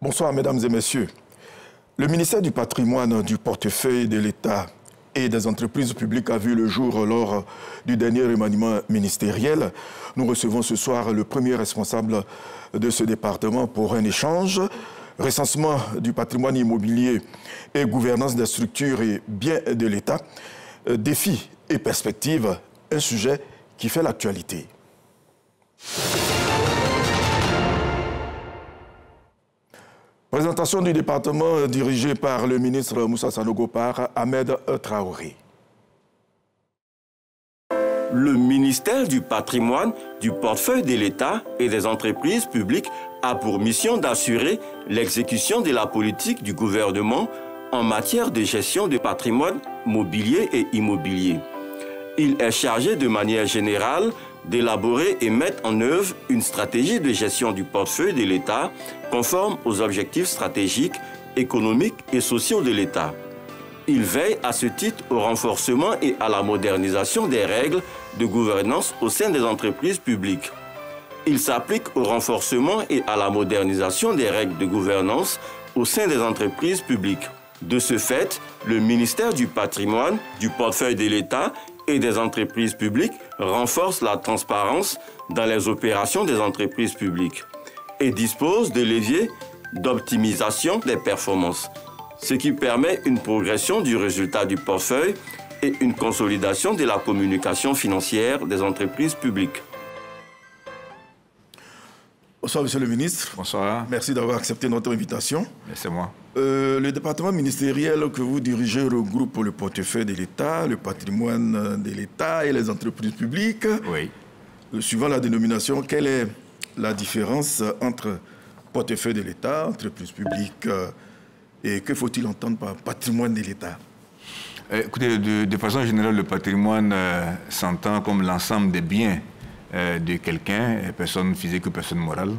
Bonsoir, mesdames et messieurs. Le ministère du patrimoine, du portefeuille de l'État et des entreprises publiques a vu le jour lors du dernier remaniement ministériel. Nous recevons ce soir le premier responsable de ce département pour un échange. Recensement du patrimoine immobilier et gouvernance des structures et biens de l'État. Défis et perspectives, un sujet qui fait l'actualité. Présentation du département dirigé par le ministre Moussa Sanogo par Ahmed Traoré. Le ministère du patrimoine, du portefeuille de l'État et des entreprises publiques a pour mission d'assurer l'exécution de la politique du gouvernement en matière de gestion de patrimoine mobilier et immobilier. Il est chargé de manière générale d'élaborer et mettre en œuvre une stratégie de gestion du portefeuille de l'État conforme aux objectifs stratégiques, économiques et sociaux de l'État. Il veille à ce titre au renforcement et à la modernisation des règles de gouvernance au sein des entreprises publiques. Il s'applique au renforcement et à la modernisation des règles de gouvernance au sein des entreprises publiques. De ce fait, le ministère du patrimoine, du portefeuille de l'État et des entreprises publiques renforce la transparence dans les opérations des entreprises publiques et dispose de leviers d'optimisation des performances, ce qui permet une progression du résultat du portefeuille et une consolidation de la communication financière des entreprises publiques. Bonsoir, Monsieur le ministre. Bonsoir. Merci d'avoir accepté notre invitation. C'est moi. Le département ministériel que vous dirigez regroupe le portefeuille de l'État, le patrimoine de l'État et les entreprises publiques. Oui. Suivant la dénomination, quelle est la différence entre portefeuille de l'État, entreprises publiques et que faut-il entendre par patrimoine de l'État? Écoutez, de façon générale, le patrimoine s'entend comme l'ensemble des biens de quelqu'un, personne physique ou personne morale.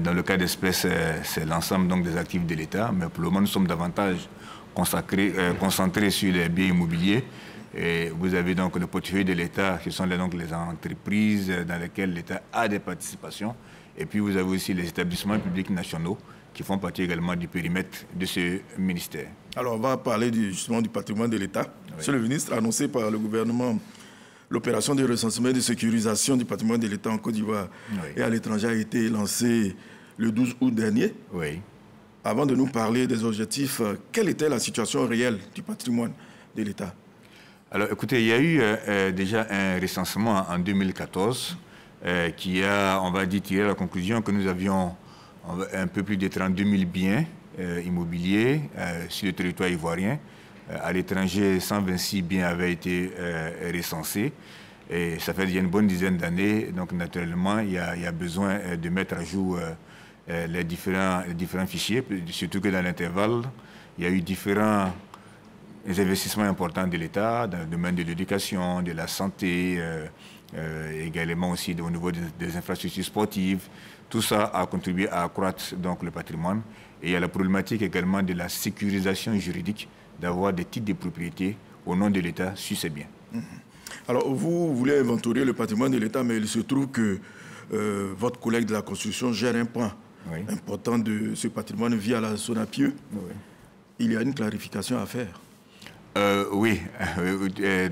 Dans le cas d'espèce, c'est l'ensemble donc des actifs de l'État, mais pour le moment, nous sommes davantage concentrés sur les biens immobiliers. Et vous avez donc le portefeuille de l'État, qui sont donc les entreprises dans lesquelles l'État a des participations. Et puis vous avez aussi les établissements publics nationaux, qui font partie également du périmètre de ce ministère. Alors on va parler justement du patrimoine de l'État. Oui. Monsieur le ministre, annoncé par le gouvernement, l'opération de recensement et de sécurisation du patrimoine de l'État en Côte d'Ivoire et à l'étranger a été lancée le 12 août dernier. Oui. Avant de nous parler des objectifs, quelle était la situation réelle du patrimoine de l'État? Alors écoutez, il y a eu déjà un recensement en 2014 qui a, on va dire, tiré la conclusion que nous avions un peu plus de 32 000 biens immobiliers sur le territoire ivoirien. À l'étranger, 126 biens avaient été recensés. Et ça fait déjà une bonne dizaine d'années. Donc, naturellement, il y a besoin de mettre à jour les différents fichiers, surtout que dans l'intervalle, il y a eu différents investissements importants de l'État dans le domaine de l'éducation, de la santé, également aussi au niveau des infrastructures sportives. Tout ça a contribué à accroître donc, le patrimoine. Et il y a la problématique également de la sécurisation juridique, d'avoir des titres de propriété au nom de l'État sur ces biens. Alors, vous voulez inventorier le patrimoine de l'État, mais il se trouve que votre collègue de la construction gère un point important de ce patrimoine via la SONAPIE. Oui. Il y a une clarification à faire. Oui,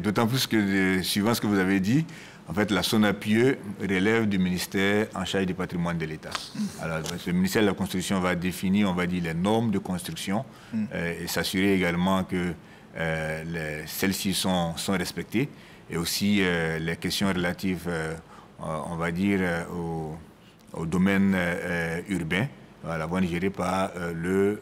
d'autant plus que, suivant ce que vous avez dit, en fait, la SONAPIE relève du ministère en charge du patrimoine de l'État. Alors, le ministère de la Construction va définir, on va dire, les normes de construction et s'assurer également que celles-ci sont respectées et aussi les questions relatives, on va dire, au domaine urbain, vont être gérées par le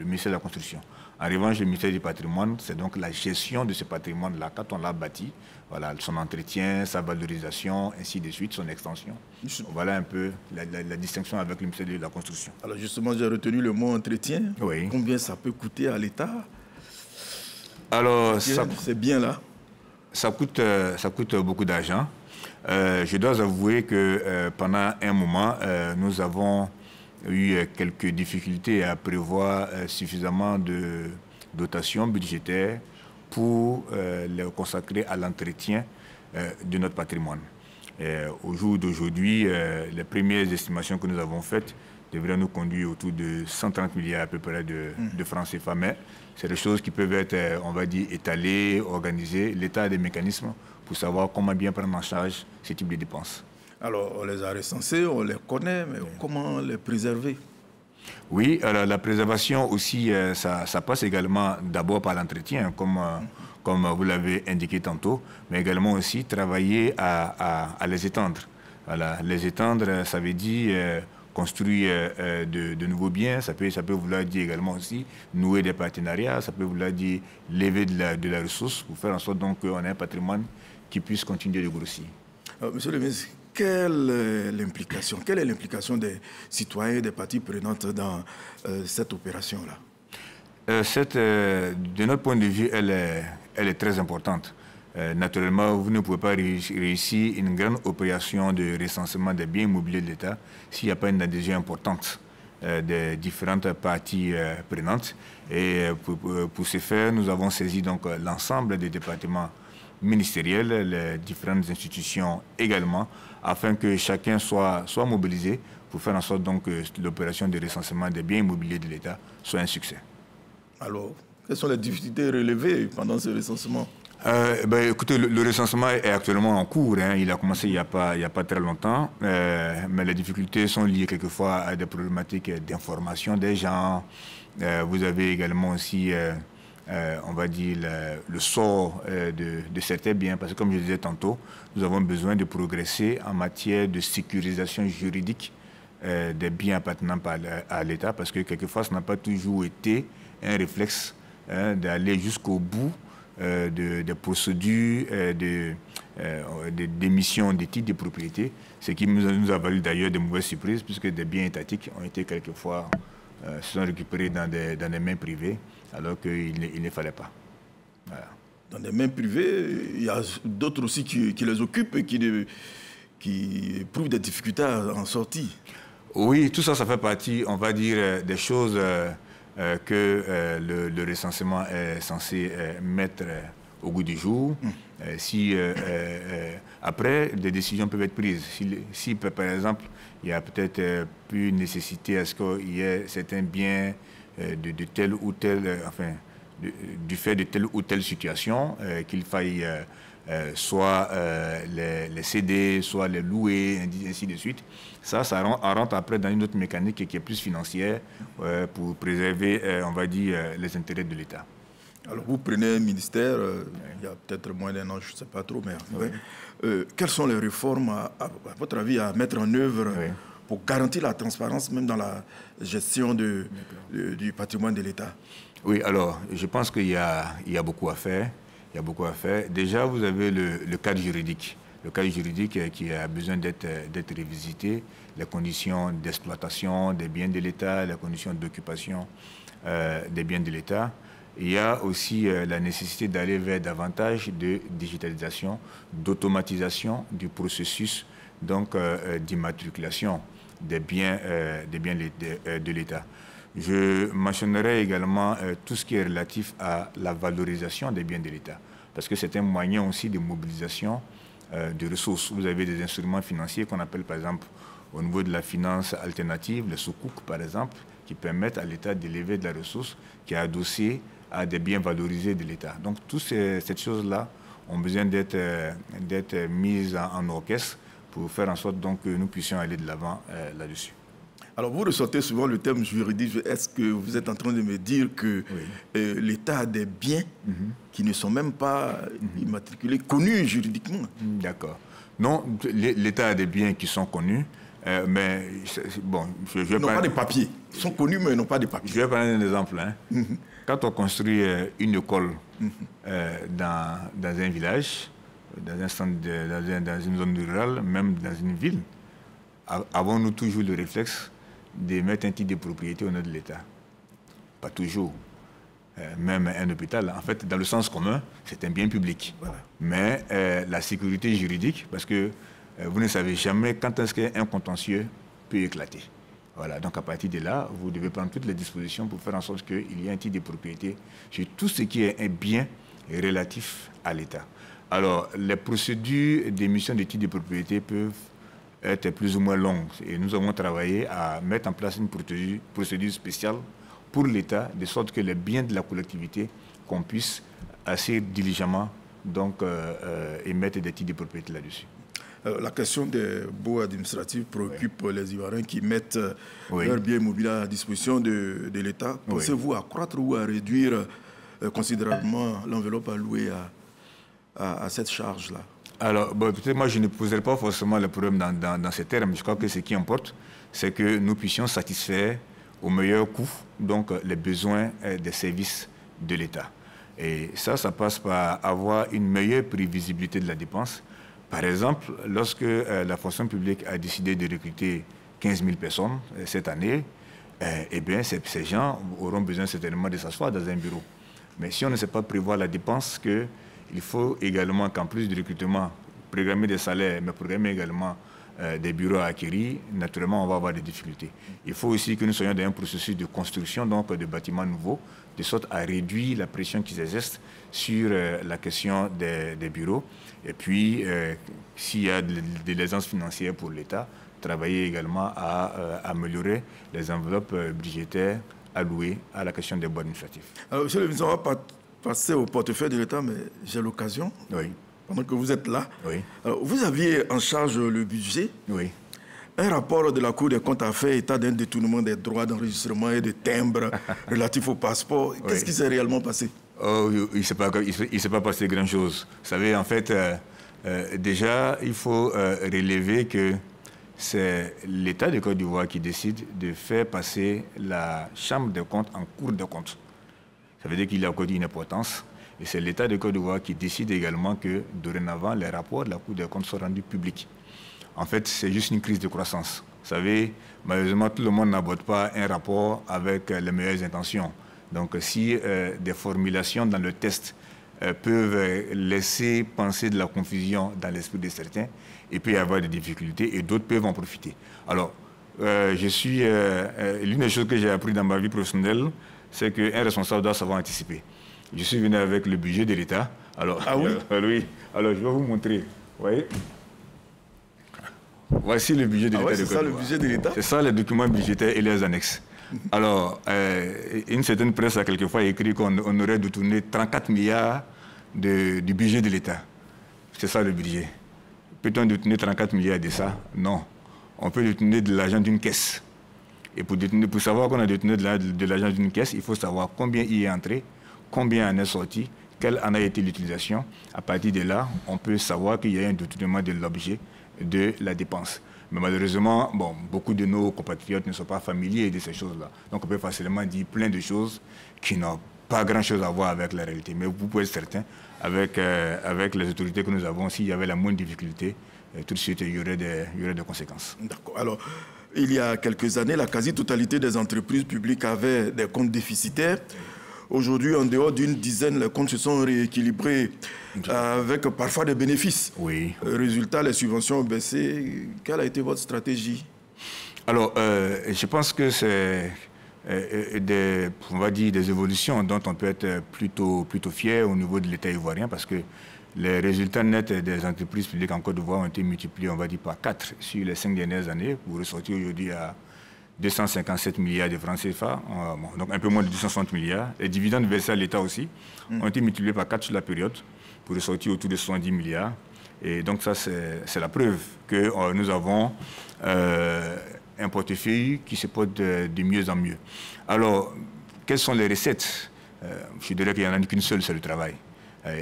ministère de la Construction. En revanche, le ministère du patrimoine, c'est donc la gestion de ce patrimoine-là, quand on l'a bâti, voilà, son entretien, sa valorisation, ainsi de suite, son extension. Voilà un peu la distinction avec le ministère de la Construction. Alors justement, j'ai retenu le mot entretien. Oui. Combien ça peut coûter à l'État? Alors, c'est bien là. Ça coûte beaucoup d'argent. Je dois avouer que pendant un moment, nous avons eu quelques difficultés à prévoir suffisamment de dotations budgétaires pour les consacrer à l'entretien de notre patrimoine. Au jour d'aujourd'hui, les premières estimations que nous avons faites devraient nous conduire autour de 130 milliards à peu près de francs CFA. Mais c'est des choses qui peuvent être, on va dire, étalées, organisées. L'État a des mécanismes pour savoir comment bien prendre en charge ce type de dépenses. Alors, on les a recensés, on les connaît, mais comment les préserver? Oui, alors la préservation aussi, ça passe également d'abord par l'entretien, comme vous l'avez indiqué tantôt, mais également aussi travailler à les étendre. Voilà, les étendre, ça veut dire construire de nouveaux biens, ça peut vouloir dire également aussi nouer des partenariats, ça peut vouloir dire lever de la ressource pour faire en sorte qu'on ait un patrimoine qui puisse continuer de grossir. Monsieur le ministre, quelle est l'implication des citoyens et des parties prenantes dans cette opération-là? De notre point de vue, elle est très importante. Naturellement, vous ne pouvez pas réussir une grande opération de recensement des biens immobiliers de l'État s'il n'y a pas une adhésion importante des différentes parties prenantes. Et pour ce faire, nous avons saisi donc l'ensemble des départements ministériels, les différentes institutions également, afin que chacun soit mobilisé pour faire en sorte donc que l'opération de recensement des biens immobiliers de l'État soit un succès. Alors, quelles sont les difficultés relevées pendant ce recensement? Écoutez, le recensement est actuellement en cours. Hein. Il a commencé il n'y a pas très longtemps. Mais les difficultés sont liées quelquefois à des problématiques d'information des gens. Vous avez également aussi, on va dire, le sort de certains biens. Parce que comme je disais tantôt, nous avons besoin de progresser en matière de sécurisation juridique des biens appartenant à l'État. Parce que quelquefois, ça n'a pas toujours été un réflexe d'aller jusqu'au bout des procédures d'émission des titres de propriété, ce qui nous a valu d'ailleurs de mauvaises surprises, puisque des biens étatiques ont été quelquefois se sont récupérés dans des mains privées, alors qu'il ne fallait pas. Voilà. Dans des mains privées, il y a d'autres aussi qui les occupent et qui éprouvent des difficultés à en sortir. Oui, tout ça, ça fait partie, on va dire, des choses que le recensement est censé mettre au goût du jour. Après, des décisions peuvent être prises. Si par exemple, il y a peut-être plus nécessité à ce qu'il y ait certains biens de telle ou telle, du fait de telle ou telle situation, qu'il faille soit les céder, soit les louer, ainsi de suite. Ça rentre après dans une autre mécanique qui est plus financière pour préserver, on va dire, les intérêts de l'État. Alors, vous prenez un ministère, il y a peut-être moins d'un an, je ne sais pas trop, mais quelles sont les réformes, à votre avis, à mettre en œuvre pour garantir la transparence, même dans la gestion du patrimoine de l'État? Oui, alors, je pense qu'il y a beaucoup à faire. Il y a beaucoup à faire. Déjà, vous avez le cadre juridique. Le cadre juridique qui a besoin d'être révisité, les conditions d'exploitation des biens de l'État, les conditions d'occupation des biens de l'État. Il y a aussi la nécessité d'aller vers davantage de digitalisation, d'automatisation du processus d'immatriculation des biens de l'État. Je mentionnerai également tout ce qui est relatif à la valorisation des biens de l'État, parce que c'est un moyen aussi de mobilisation de ressources. Vous avez des instruments financiers qu'on appelle par exemple au niveau de la finance alternative, les soukouk par exemple, qui permettent à l'État d'élever de la ressource qui est adossée à des biens valorisés de l'État. Donc toutes ces choses-là ont besoin d'être mises en orchestre pour faire en sorte donc, que nous puissions aller de l'avant là-dessus. Alors, vous ressortez souvent le terme juridique. Est-ce que vous êtes en train de me dire que l'État a des biens qui ne sont même pas immatriculés, connus juridiquement? D'accord. Non, l'État a des biens qui sont connus, mais bon, je vais pas des papiers. Ils sont connus, mais ils n'ont pas de papiers. Je vais prendre un exemple. Hein. Quand on construit une école dans un village, dans une zone rurale, même dans une ville, avons-nous toujours le réflexe de mettre un titre de propriété au nom de l'État? Pas toujours. Même un hôpital, en fait, dans le sens commun, c'est un bien public. Voilà. Mais la sécurité juridique, parce que vous ne savez jamais quand est-ce qu'un contentieux peut éclater. Voilà, donc à partir de là, vous devez prendre toutes les dispositions pour faire en sorte qu'il y ait un titre de propriété sur tout ce qui est un bien relatif à l'État. Alors, les procédures d'émission de titres de propriété peuvent être plus ou moins longues. Et nous avons travaillé à mettre en place une procédure spéciale pour l'État, de sorte que les biens de la collectivité, qu'on puisse assez diligemment donc, émettre des titres de propriété là-dessus. La question des baux administratifs préoccupe les Ivoiriens qui mettent leurs biens immobiliers à la disposition de l'État. Pensez-vous accroître ou à réduire considérablement l'enveloppe allouée à cette charge-là? Alors, peut-être moi, je ne poserai pas forcément le problème dans ces termes. Je crois que ce qui importe, c'est que nous puissions satisfaire au meilleur coût donc, les besoins des services de l'État. Et ça passe par avoir une meilleure prévisibilité de la dépense. Par exemple, lorsque la fonction publique a décidé de recruter 15 000 personnes cette année, eh bien, ces gens auront besoin certainement de s'asseoir dans un bureau. Mais si on ne sait pas prévoir la dépense, il faut également qu'en plus du recrutement, programmer des salaires, mais programmer également des bureaux à acquérir, naturellement, on va avoir des difficultés. Il faut aussi que nous soyons dans un processus de construction donc, de bâtiments nouveaux, de sorte à réduire la pression qui s'exerce sur la question des bureaux. Et puis, s'il y a de l'aisance financière pour l'État, travailler également à améliorer les enveloppes budgétaires allouées à la question des baux administratifs. Alors, monsieur le ministre, on va passer au portefeuille de l'État, mais j'ai l'occasion, pendant que vous êtes là. Alors, vous aviez en charge le budget. Un rapport de la Cour des comptes a fait état d'un détournement des droits d'enregistrement et de timbres relatifs au passeport. Qu'est-ce qui s'est réellement passé? Il ne s'est pas passé grand-chose. Vous savez, en fait, déjà, il faut relever que c'est l'État de Côte d'Ivoire qui décide de faire passer la Chambre des comptes en Cour des comptes. Ça veut dire qu'il a encore une importance. Et c'est l'État de Côte d'Ivoire qui décide également que, dorénavant, les rapports de la Cour des comptes sont rendus publics. En fait, c'est juste une crise de croissance. Vous savez, malheureusement, tout le monde n'aborde pas un rapport avec les meilleures intentions. Donc, si des formulations dans le test peuvent laisser penser de la confusion dans l'esprit de certains, il peut y avoir des difficultés et d'autres peuvent en profiter. Alors, l'une des choses que j'ai appris dans ma vie professionnelle, c'est qu'un responsable doit savoir anticiper. Je suis venu avec le budget de l'État. Alors, oui. Alors, je vais vous montrer. Vous voyez? Voici le budget de l'État. C'est ça le budget de l'État? C'est ça les documents budgétaires et les annexes. Alors, une certaine presse a quelquefois écrit qu'on aurait détourné 34 milliards du budget de l'État. C'est ça le budget. Peut-on détourner 34 milliards de ça? Non. On peut détourner de l'argent d'une caisse. Et pour savoir qu'on a détourné de l'argent d'une caisse, il faut savoir combien y est entré, combien en est sorti, quelle en a été l'utilisation. À partir de là, on peut savoir qu'il y a un détournement de l'objet de la dépense. Mais malheureusement, beaucoup de nos compatriotes ne sont pas familiers de ces choses-là. Donc on peut facilement dire plein de choses qui n'ont pas grand-chose à voir avec la réalité. Mais vous pouvez être certain, avec les autorités que nous avons, s'il y avait la moindre difficulté, tout de suite, il y aurait des conséquences. D'accord. Alors, il y a quelques années, la quasi-totalité des entreprises publiques avaient des comptes déficitaires. Aujourd'hui, en dehors d'une dizaine, les comptes se sont rééquilibrés avec parfois des bénéfices. Résultat, les subventions ont baissé. Quelle a été votre stratégie? Alors, je pense que c'est on va dire des évolutions dont on peut être plutôt fier au niveau de l'État ivoirien parce que les résultats nets des entreprises publiques en Côte d'Ivoire ont été multipliés, on va dire, par 4 sur les 5 dernières années. Vous ressortez aujourd'hui à 257 milliards de francs CFA, donc un peu moins de 260 milliards. Les dividendes versés à l'État aussi ont été multipliés par 4 sur la période pour ressortir autour de 70 milliards. Et donc ça, c'est la preuve que nous avons un portefeuille qui se porte de mieux en mieux. Alors, quelles sont les recettes? Je dirais qu'il n'y en a qu'une seule, c'est le travail.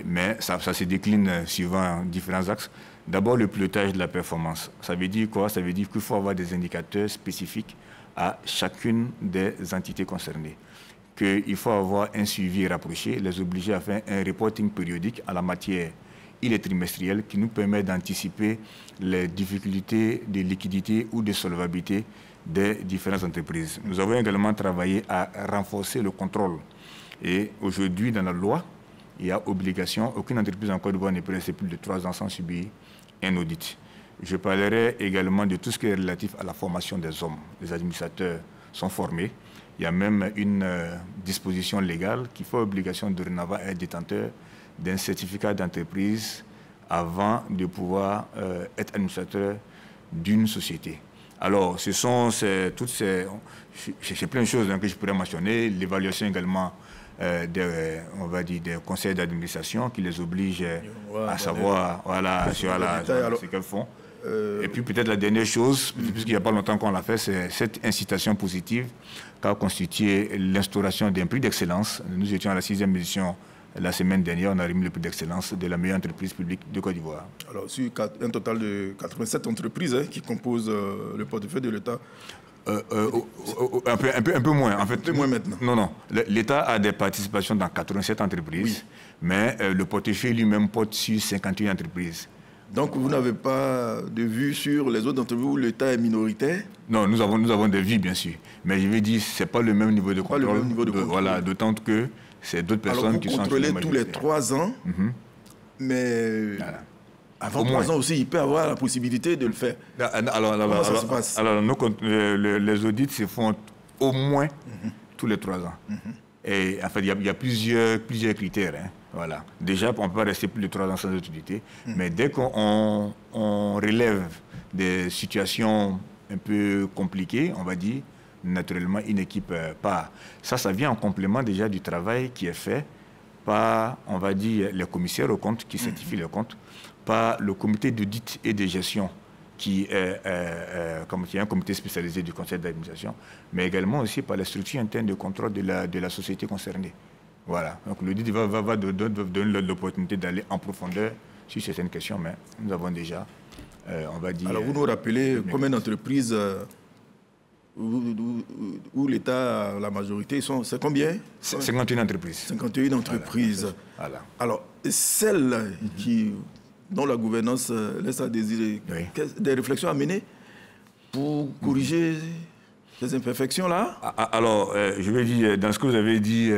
Mais ça se décline suivant différents axes. D'abord, le pilotage de la performance. Ça veut dire quoi? Ça veut dire qu'il faut avoir des indicateurs spécifiques à chacune des entités concernées. Qu'il faut avoir un suivi rapproché, les obliger à faire un reporting périodique à la matière. Il est trimestriel qui nous permet d'anticiper les difficultés de liquidité ou de solvabilité des différentes entreprises. Nous avons également travaillé à renforcer le contrôle. Et aujourd'hui, dans la loi, il y a obligation, aucune entreprise en Côte d'Ivoire ne peut rester plus de 3 ans sans subir un audit. Je parlerai également de tout ce qui est relatif à la formation des hommes. Les administrateurs sont formés. Il y a même une disposition légale qui fait obligation dorénavant à être détenteur d'un certificat d'entreprise avant de pouvoir être administrateur d'une société. Alors, ce sont toutes ces plein de choses que je pourrais mentionner. L'évaluation également on va dire, des conseils d'administration qui les obligent à savoir ce qu'elles font. Et puis peut-être la dernière chose, puisqu'il n'y a pas longtemps qu'on l'a fait, c'est cette incitation positive qu'a constitué l'instauration d'un prix d'excellence. Nous étions à la 6e édition la semaine dernière, on a remis le prix d'excellence de la meilleure entreprise publique de Côte d'Ivoire. Alors, sur un total de 87 entreprises qui composent le portefeuille de l'État. Un peu moins, en fait. Un peu moins maintenant. Non. L'État a des participations dans 87 entreprises, mais le portefeuille lui-même porte sur 51 entreprises. Donc, vous n'avez pas de vue sur les autres entreprises où l'État est minoritaire? Non, nous avons des vues, bien sûr. Mais je veux dire, ce n'est pas le même niveau de contrôle. Pas le même niveau de contrôle. Voilà, d'autant que c'est d'autres personnes qui sont... Alors, vous contrôlez tous les 3 ans, mais avant 3 ans aussi, il peut avoir la possibilité de le faire. Comment ça se passe? Alors, les audits se font au moins tous les 3 ans. Et en fait, il y a plusieurs critères. Voilà. Déjà, on ne peut pas rester plus de 3 ans sans utilité, mais dès qu'on relève des situations un peu compliquées, on va dire, naturellement, une équipe part. Ça vient en complément déjà du travail qui est fait par, on va dire, les commissaires aux comptes qui certifient les comptes, par le comité d'audit et de gestion qui est un comité spécialisé du conseil d'administration, mais également aussi par les structures internes de contrôle de la société concernée. Voilà. Donc l'audit va donner l'opportunité d'aller en profondeur sur certaines questions, mais nous avons déjà, on va dire... Alors vous nous rappelez combien d'entreprises où l'État a la majorité, c'est combien? 51 entreprises. 51 entreprises. Voilà. Alors, celles dont la gouvernance laisse à désirer, des réflexions à mener pour corriger ces imperfections-là? Alors, je vais dire, dans ce que vous avez dit,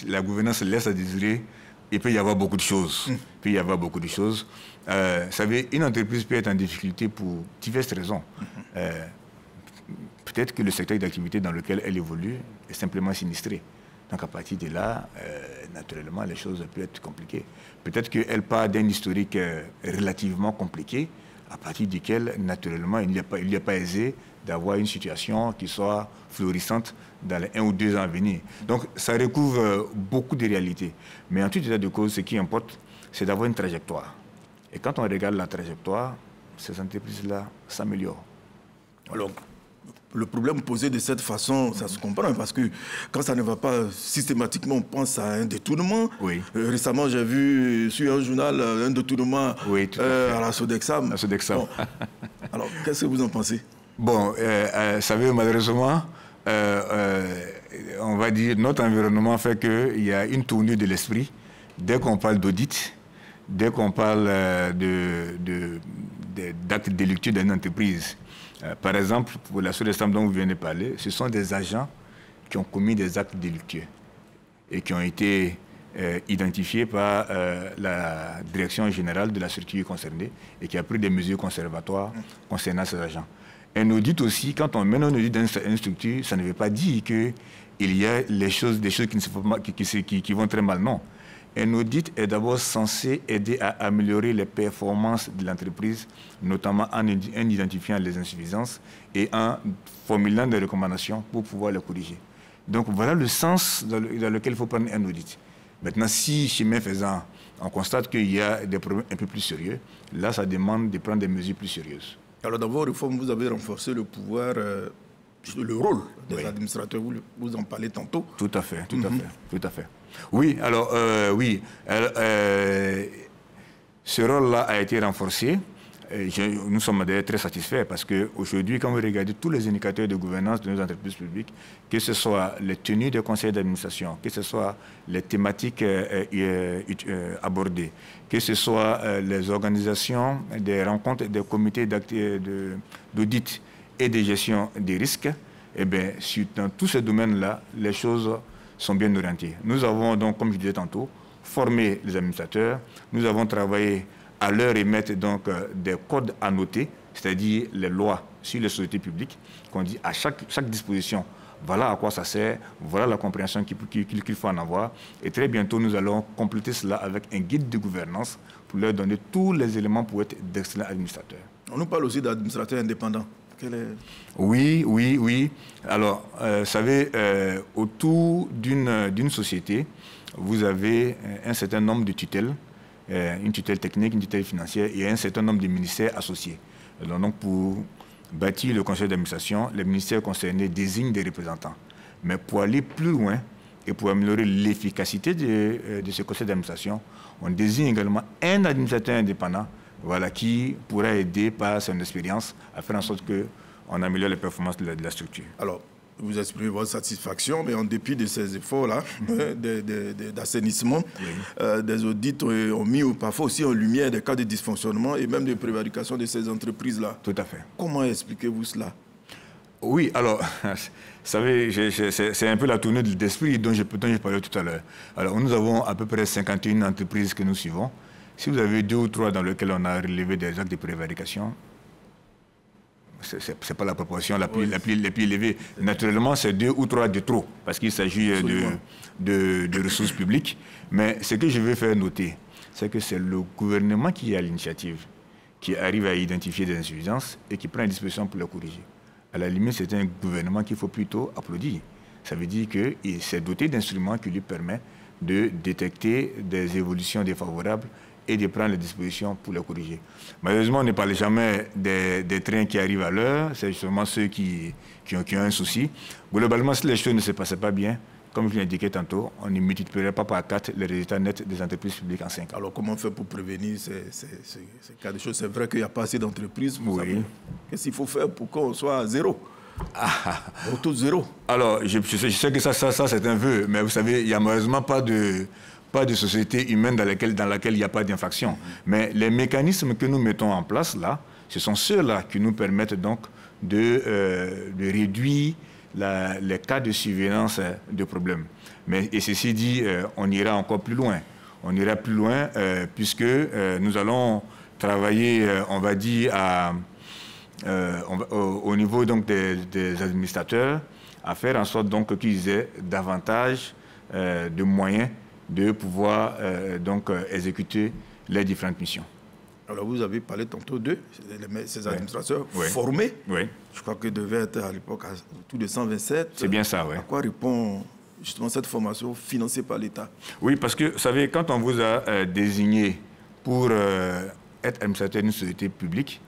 la gouvernance laisse à désirer, il peut y avoir beaucoup de choses. Vous savez, une entreprise peut être en difficulté pour diverses raisons. Peut-être que le secteur d'activité dans lequel elle évolue est simplement sinistré. Donc à partir de là, naturellement, les choses peuvent être compliquées. Peut-être qu'elle part d'un historique relativement compliqué, à partir duquel, naturellement, il n'est pas aisé d'avoir une situation qui soit florissante dans les 1 ou 2 ans à venir. Donc ça recouvre beaucoup de réalités. Mais en tout état de cause, ce qui importe, c'est d'avoir une trajectoire. Et quand on regarde la trajectoire, ces entreprises-là s'améliorent. Alors, le problème posé de cette façon, ça se comprend, parce que quand ça ne va pas systématiquement, on pense à un détournement. Oui. Récemment, j'ai vu sur un journal un détournement à la Sodexam. Bon. Alors, qu'est-ce que vous en pensez? Bon, vous savez, malheureusement, on va dire, notre environnement fait qu'il y a une tournure de l'esprit. Dès qu'on parle d'audit, dès qu'on parle d'actes délictueux d'une entreprise, par exemple, pour la Sodexam dont vous venez de parler, ce sont des agents qui ont commis des actes délictueux et qui ont été identifiés par la direction générale de la structure concernée et qui a pris des mesures conservatoires concernant ces agents. Un audit aussi, quand on mène un audit dans une structure, ça ne veut pas dire qu'il y a des choses qui vont très mal, non. Un audit est d'abord censé aider à améliorer les performances de l'entreprise, notamment en identifiant les insuffisances et en formulant des recommandations pour pouvoir les corriger. Donc voilà le sens dans lequel il faut prendre un audit. Maintenant, si chemin faisant, on constate qu'il y a des problèmes un peu plus sérieux, là, ça demande de prendre des mesures plus sérieuses. Alors dans vos réformes, vous avez renforcé le pouvoir, le rôle des administrateurs, vous en parlez tantôt. Tout à fait. Oui, alors, ce rôle-là a été renforcé. Nous sommes d'ailleurs très satisfaits parce qu'aujourd'hui, quand vous regardez tous les indicateurs de gouvernance de nos entreprises publiques, que ce soit les tenues des conseils d'administration, que ce soit les thématiques abordées, que ce soit les organisations des rencontres des comités d'audit et de gestion des risques, eh bien, dans tous ces domaines-là, les choses sont bien orientées. Nous avons donc, comme je disais tantôt, formé les administrateurs, nous avons travaillé à leur émettre donc des codes à noter, c'est-à-dire les lois sur les sociétés publiques, qu'on dit à chaque disposition voilà à quoi ça sert, voilà la compréhension qu'il faut en avoir. Et très bientôt, nous allons compléter cela avec un guide de gouvernance pour leur donner tous les éléments pour être d'excellents administrateurs. On nous parle aussi d'administrateurs indépendants. Oui. Alors, vous savez, autour d'une société, vous avez un certain nombre de tutelles, une tutelle technique, une tutelle financière et un certain nombre de ministères associés. Donc, pour bâtir le conseil d'administration, les ministères concernés désignent des représentants. Mais pour aller plus loin et pour améliorer l'efficacité de ce conseil d'administration, on désigne également un administrateur indépendant, voilà, qui pourra aider par son expérience à faire en sorte qu'on améliore les performances de la structure. Alors, vous exprimez votre satisfaction, mais en dépit de ces efforts-là, d'assainissement, des audits ont mis parfois aussi en lumière des cas de dysfonctionnement et même de prévarication de ces entreprises-là. Tout à fait. Comment expliquez-vous cela? Oui, alors, vous savez, c'est un peu la tournée d'esprit dont je parlais tout à l'heure. Alors, nous avons à peu près 51 entreprises que nous suivons. Si vous avez 2 ou 3 dans lesquelles on a relevé des actes de prévarication, ce n'est pas la proportion la plus élevée. Naturellement, c'est 2 ou 3 de trop, parce qu'il s'agit de ressources publiques. Mais ce que je veux faire noter, c'est que c'est le gouvernement qui a l'initiative, qui arrive à identifier des insuffisances et qui prend une disposition pour les corriger. À la limite, c'est un gouvernement qu'il faut plutôt applaudir. Ça veut dire qu'il s'est doté d'instruments qui lui permettent de détecter des évolutions défavorables et de prendre les dispositions pour les corriger. Malheureusement, on ne parle jamais des trains qui arrivent à l'heure, c'est justement ceux qui ont un souci. Globalement, si les choses ne se passaient pas bien, comme je l'ai indiqué tantôt, on ne multiplierait pas par 4 les résultats nets des entreprises publiques en 5 ans. Alors, comment faire pour prévenir ces cas de choses? C'est vrai qu'il n'y a pas assez d'entreprises. Oui. Qu'est-ce qu'il faut faire pour qu'on soit à zéro? Autour de zéro. Alors, je sais que ça c'est un vœu, mais vous savez, il n'y a malheureusement pas de société humaine dans laquelle il n'y a pas d'infraction. Mais les mécanismes que nous mettons en place là, ce sont ceux-là qui nous permettent donc de réduire les cas de surveillance de problèmes. Et ceci dit, on ira encore plus loin. On ira plus loin puisque nous allons travailler, on va dire, au niveau donc des administrateurs, à faire en sorte donc qu'ils aient davantage de moyens de pouvoir exécuter les différentes missions. Alors vous avez parlé tantôt de ces administrateurs formés. Oui. Je crois qu'ils devaient être à l'époque à tout de 127. C'est bien ça, oui. À quoi répond justement cette formation financée par l'État? Oui, parce que, vous savez, quand on vous a désigné pour être administrateur d'une société publique,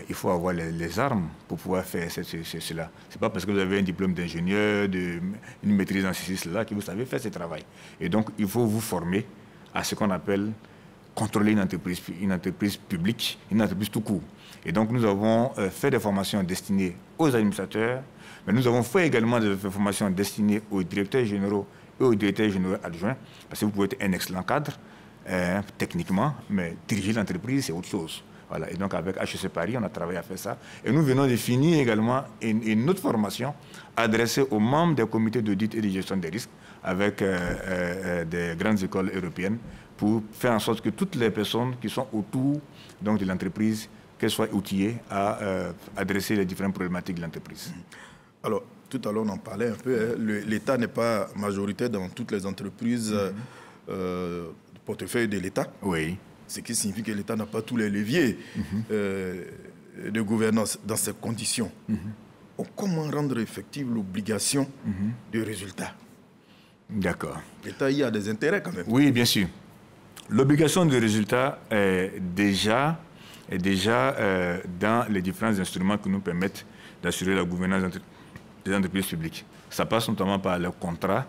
il faut avoir les armes pour pouvoir faire cela. Ce n'est pas parce que vous avez un diplôme d'ingénieur, une maîtrise en ceci, cela, que vous savez faire ce travail. Et donc, il faut vous former à ce qu'on appelle contrôler une entreprise publique, une entreprise tout court. Et donc, nous avons fait des formations destinées aux administrateurs, mais nous avons fait également des formations destinées aux directeurs généraux et aux directeurs généraux adjoints, parce que vous pouvez être un excellent cadre, techniquement, mais diriger l'entreprise, c'est autre chose. Voilà. Et donc, avec HEC Paris, on a travaillé à faire ça. Et nous venons de finir également une autre formation adressée aux membres des comités d'audit et de gestion des risques avec des grandes écoles européennes pour faire en sorte que toutes les personnes qui sont autour donc, de l'entreprise, qu'elles soient outillées à adresser les différentes problématiques de l'entreprise. Alors, tout à l'heure, on en parlait un peu. L'État n'est pas majoritaire dans toutes les entreprises du portefeuille de l'État. Oui. Ce qui signifie que l'État n'a pas tous les leviers de gouvernance dans ces conditions. Comment rendre effective l'obligation de résultat? D'accord. L'État y a des intérêts quand même. Oui, bien sûr. L'obligation de résultat est déjà dans les différents instruments qui nous permettent d'assurer la gouvernance des entreprises publiques. Ça passe notamment par les contrats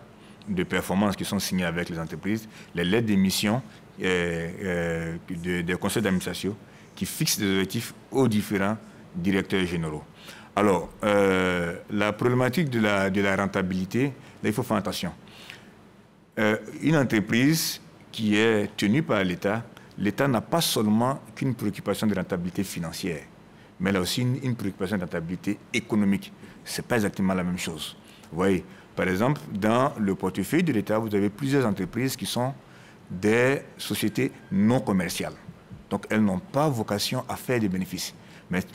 de performance qui sont signés avec les entreprises, les lettres d'émission des conseils d'administration qui fixent des objectifs aux différents directeurs généraux. Alors, la problématique de la rentabilité, là, il faut faire attention. Une entreprise qui est tenue par l'État, l'État n'a pas seulement qu'une préoccupation de rentabilité financière, mais elle a aussi une préoccupation de rentabilité économique. Ce n'est pas exactement la même chose. Vous voyez, par exemple, dans le portefeuille de l'État, vous avez plusieurs entreprises qui sont des sociétés non commerciales. Donc, elles n'ont pas vocation à faire des bénéfices.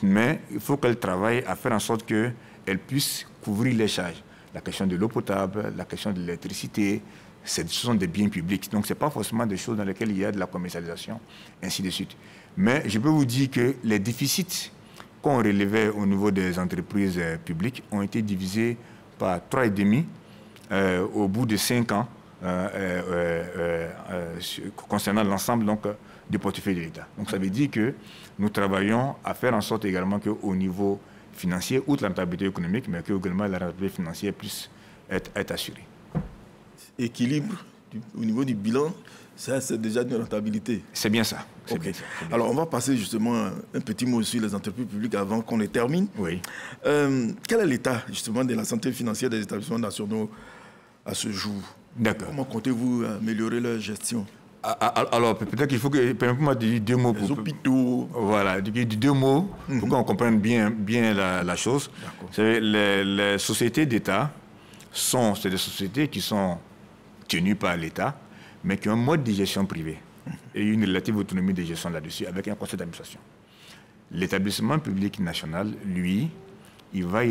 Mais il faut qu'elles travaillent à faire en sorte qu'elles puissent couvrir les charges. la question de l'eau potable, la question de l'électricité, ce sont des biens publics. Donc, ce n'est pas forcément des choses dans lesquelles il y a de la commercialisation, ainsi de suite. Mais je peux vous dire que les déficits qu'on relevait au niveau des entreprises publiques ont été divisés par 3,5 au bout de 5 ans concernant l'ensemble du portefeuille de l'État. Donc, ça veut dire que nous travaillons à faire en sorte également qu'au niveau financier, outre la rentabilité économique, mais que également la rentabilité financière puisse être assurée. Équilibre au niveau du bilan, ça c'est déjà une rentabilité. C'est bien ça. Okay. Alors on va passer justement un petit mot sur les entreprises publiques avant qu'on les termine. Oui. Quel est l'état justement de la santé financière des établissements nationaux à ce jour? D'accord. Comment comptez-vous améliorer leur gestion? Alors, peut-être qu'il faut que... Permettez-moi de dire 2 mots. Les hôpitaux. Voilà, 2 mots pour qu'on comprenne bien la chose. Les sociétés d'État c'est des sociétés qui sont tenues par l'État, mais qui ont un mode de gestion privé et une relative autonomie de gestion là-dessus avec un conseil d'administration. L'établissement public national, lui, il va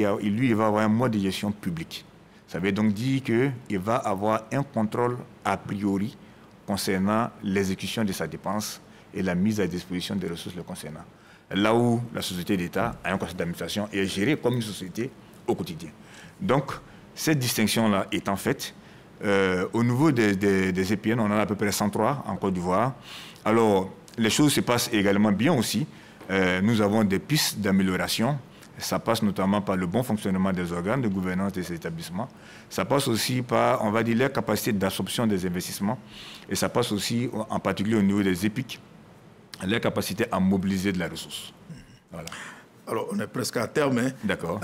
avoir un mode de gestion public. Ça veut donc dire qu'il va avoir un contrôle a priori concernant l'exécution de sa dépense et la mise à disposition des ressources le concernant. Là où la société d'État a un conseil d'administration et est gérée comme une société au quotidien. Donc, cette distinction-là étant faite, au niveau des EPN, on en a à peu près 103 en Côte d'Ivoire. Alors, les choses se passent également bien aussi. Nous avons des pistes d'amélioration. Ça passe notamment par le bon fonctionnement des organes de gouvernance de ces établissements. Ça passe aussi par, on va dire, leur capacité d'absorption des investissements. Et ça passe aussi, en particulier au niveau des EPIC, leur capacité à mobiliser de la ressource. Voilà. Alors, on est presque à terme. Hein. D'accord.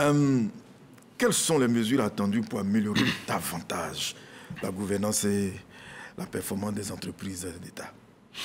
Quelles sont les mesures attendues pour améliorer davantage la gouvernance et la performance des entreprises d'État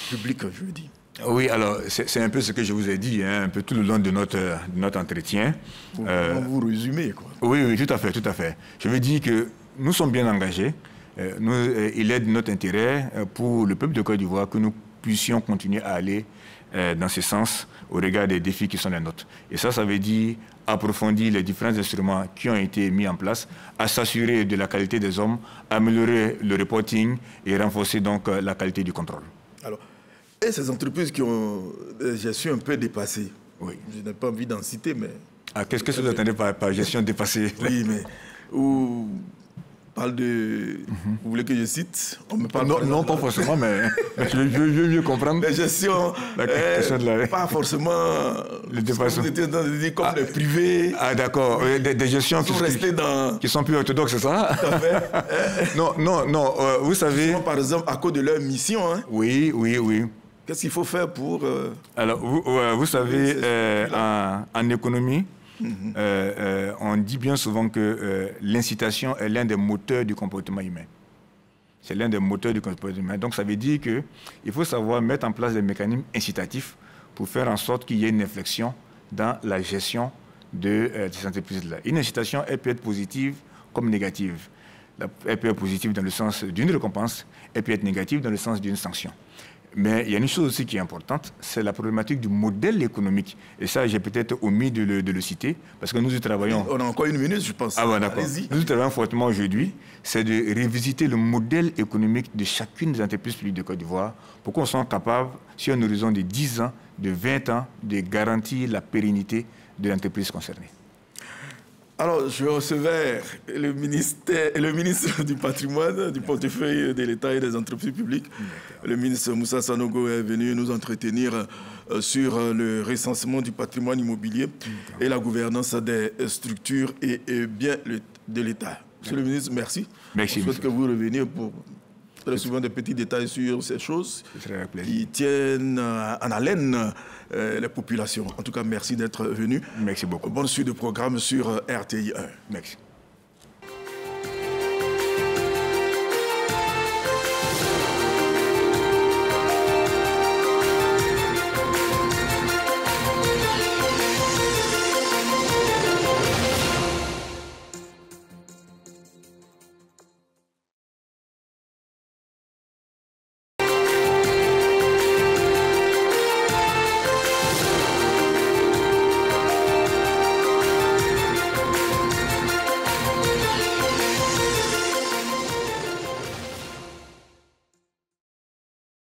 publiques, je veux dire? Oui, alors, c'est un peu ce que je vous ai dit, hein, un peu tout le long de notre entretien. Vous résumez, quoi. Oui, tout à fait. Je veux dire que nous sommes bien engagés. Il est de notre intérêt pour le peuple de Côte d'Ivoire que nous puissions continuer à aller dans ce sens au regard des défis qui sont les nôtres. Et ça veut dire approfondir les différents instruments qui ont été mis en place, à s'assurer de la qualité des hommes, améliorer le reporting et renforcer donc la qualité du contrôle. Alors, et ces entreprises qui ont des gestions un peu dépassées, oui. Je n'ai pas envie d'en citer, mais... Qu'est-ce que vous entendez par gestion dépassée? Oui, mais... parle de... Vous voulez que je cite? On me parle non, pas forcément, mais je veux mieux comprendre. Les gestions, pas forcément... Le dépassement. Vous étiez en train de dire comme les privés. Ah, d'accord. Des gestions qui sont plus orthodoxes, c'est ça? Tout à fait. Non, vous savez... Par exemple, à cause de leur mission. Hein. Oui. Qu'est-ce qu'il faut faire pour... Alors, vous savez, en économie, on dit bien souvent que l'incitation est l'un des moteurs du comportement humain. C'est l'un des moteurs du comportement humain. Donc, ça veut dire qu'il faut savoir mettre en place des mécanismes incitatifs pour faire en sorte qu'il y ait une réflexion dans la gestion de ces entreprises-là. Une incitation, elle peut être positive comme négative. Elle peut être positive dans le sens d'une récompense, elle peut être négative dans le sens d'une sanction. Mais il y a une chose aussi qui est importante, c'est la problématique du modèle économique. Et ça, j'ai peut-être omis de le citer, parce que nous y travaillons... On a encore 1 minute, je pense. Ah bon, d'accord. Nous y travaillons fortement aujourd'hui, c'est de révisiter le modèle économique de chacune des entreprises publiques de Côte d'Ivoire pour qu'on soit capable, sur un horizon de 10 ans, de 20 ans, de garantir la pérennité de l'entreprise concernée. Alors, je recevais le ministre du patrimoine, du portefeuille de l'État et des entreprises publiques. Le ministre Moussa Sanogo est venu nous entretenir sur le recensement du patrimoine immobilier et la gouvernance des structures et biens de l'État. Monsieur le ministre, merci. Merci. Je souhaite que vous reveniez pour très souvent des petits détails sur ces choses qui tiennent en haleine les populations. En tout cas, merci d'être venu. Merci beaucoup. Bonne suite de programme sur RTI 1. Merci.